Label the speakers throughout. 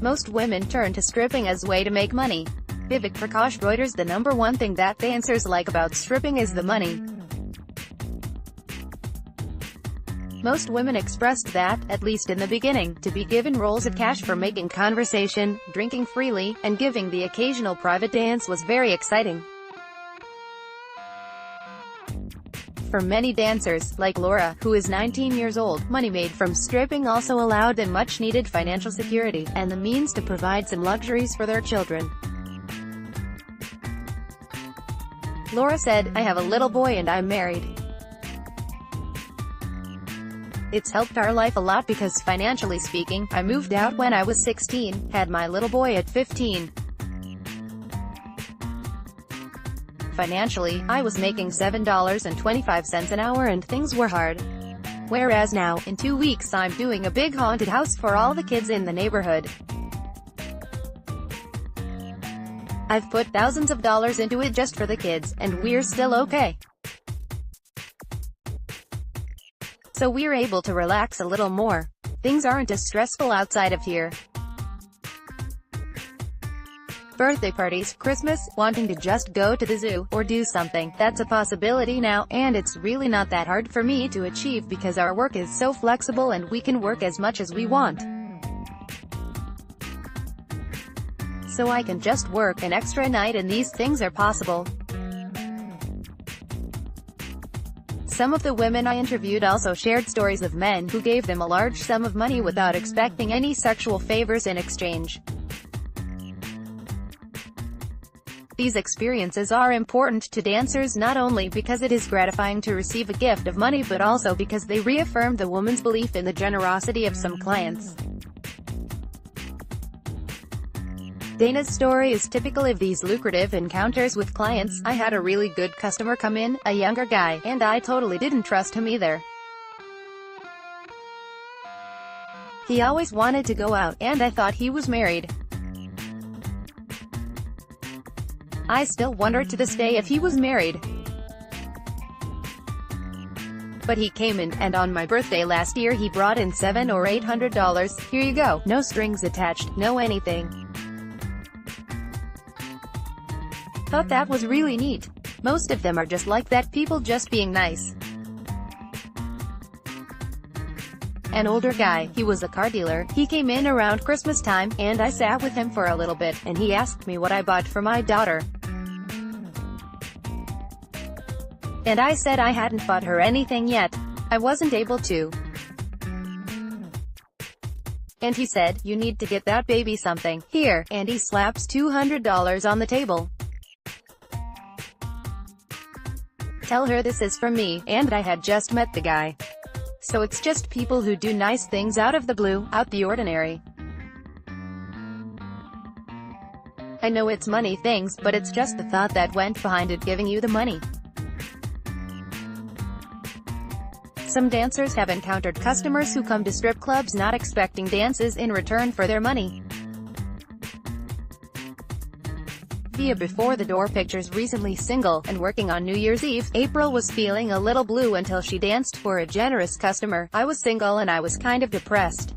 Speaker 1: Most women turn to stripping as a way to make money. Vivek Prakash, Reuters. The number one thing that dancers like about stripping is the money. Most women expressed that, at least in the beginning, to be given rolls of cash for making conversation, drinking freely, and giving the occasional private dance was very exciting. For many dancers, like Laura, who is 19 years old, money made from stripping also allowed them much-needed financial security, and the means to provide some luxuries for their children. Laura said, "I have a little boy and I'm married. It's helped our life a lot because financially speaking, I moved out when I was 16, had my little boy at 15. Financially, I was making $7.25 an hour and things were hard. Whereas now, in 2 weeks I'm doing a big haunted house for all the kids in the neighborhood. I've put thousands of dollars into it just for the kids, and we're still okay. So we're able to relax a little more. Things aren't as stressful outside of here. Birthday parties, Christmas, wanting to just go to the zoo, or do something, that's a possibility now, and it's really not that hard for me to achieve because our work is so flexible and we can work as much as we want. So I can just work an extra night and these things are possible." Some of the women I interviewed also shared stories of men who gave them a large sum of money without expecting any sexual favors in exchange. These experiences are important to dancers not only because it is gratifying to receive a gift of money but also because they reaffirm the woman's belief in the generosity of some clients. Dana's story is typical of these lucrative encounters with clients. "I had a really good customer come in, a younger guy, and I totally didn't trust him either. He always wanted to go out, and I thought he was married. I still wonder to this day if he was married. But he came in, and on my birthday last year he brought in $700 or $800. Here you go, no strings attached, no anything. Thought that was really neat. Most of them are just like that, people just being nice." An older guy, he was a car dealer, he came in around Christmas time, and I sat with him for a little bit, and he asked me what I bought for my daughter. And I said I hadn't bought her anything yet. I wasn't able to. And he said, "You need to get that baby something. Here," and he slaps $200 on the table. "Tell her this is from me," and I had just met the guy. So it's just people who do nice things out of the blue, out the ordinary. I know it's money things, but it's just the thought that went behind it giving you the money. Some dancers have encountered customers who come to strip clubs not expecting dances in return for their money. Via Before the Door Pictures. Recently single, and working on New Year's Eve, April was feeling a little blue until she danced for a generous customer. "I was single and I was kind of depressed.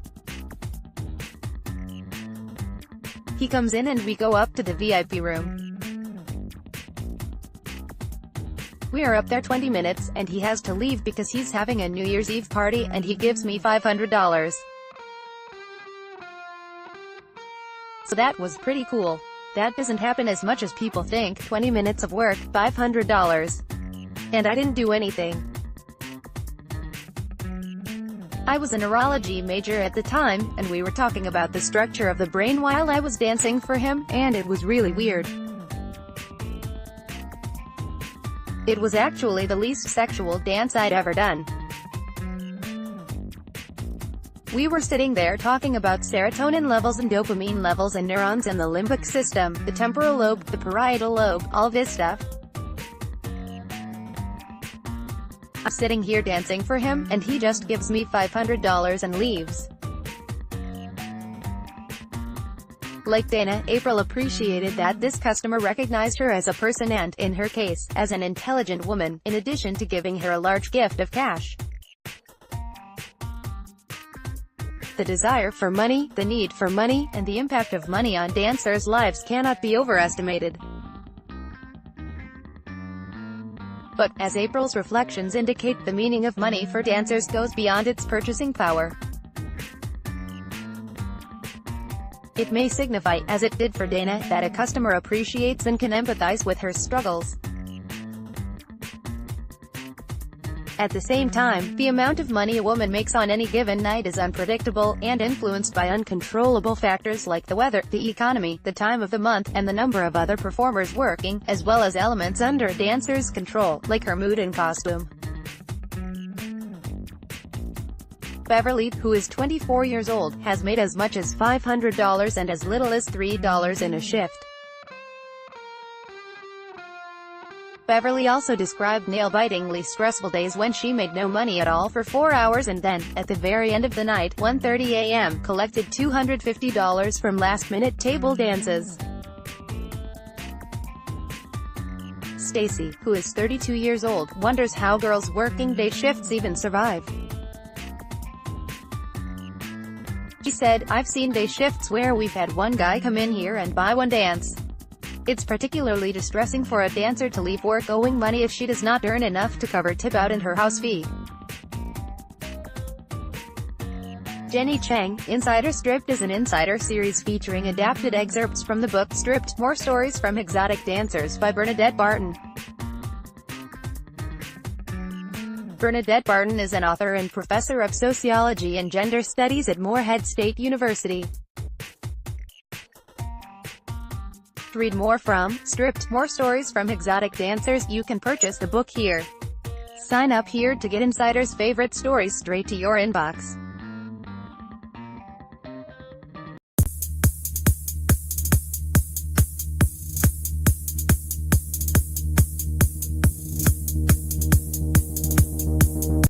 Speaker 1: He comes in and we go up to the VIP room. We are up there 20 minutes, and he has to leave because he's having a New Year's Eve party, and he gives me $500. So that was pretty cool. That doesn't happen as much as people think. 20 minutes of work, $500. And I didn't do anything. I was a neurology major at the time, and we were talking about the structure of the brain while I was dancing for him, and it was really weird. It was actually the least sexual dance I'd ever done. We were sitting there talking about serotonin levels and dopamine levels and neurons and the limbic system, the temporal lobe, the parietal lobe, all this stuff. I'm sitting here dancing for him, and he just gives me $500 and leaves. Like Dana, April appreciated that this customer recognized her as a person and, in her case, as an intelligent woman, in addition to giving her a large gift of cash. The desire for money, the need for money, and the impact of money on dancers' lives cannot be overestimated. But, as April's reflections indicate, the meaning of money for dancers goes beyond its purchasing power. It may signify, as it did for Dana, that a customer appreciates and can empathize with her struggles. At the same time, the amount of money a woman makes on any given night is unpredictable, and influenced by uncontrollable factors like the weather, the economy, the time of the month, and the number of other performers working, as well as elements under a dancer's control, like her mood and costume. Beverly, who is 24 years old, has made as much as $500 and as little as $3 in a shift. Beverly also described nail-bitingly stressful days when she made no money at all for 4 hours and then, at the very end of the night, 1:30 a.m., collected $250 from last-minute table dances. Stacy, who is 32 years old, wonders how girls working day shifts even survive. She said, "I've seen day shifts where we've had one guy come in here and buy one dance. It's particularly distressing for a dancer to leave work owing money if she does not earn enough to cover tip-out and her house fee." Jenny Chang, Insider Stripped is an Insider series featuring adapted excerpts from the book Stripped, More Stories from Exotic Dancers by Bernadette Barton. Bernadette Barton is an author and professor of sociology and gender studies at Morehead State University. To read more from Stripped, More Stories from Exotic Dancers, you can purchase the book here. Sign up here to get Insider's favorite stories straight to your inbox.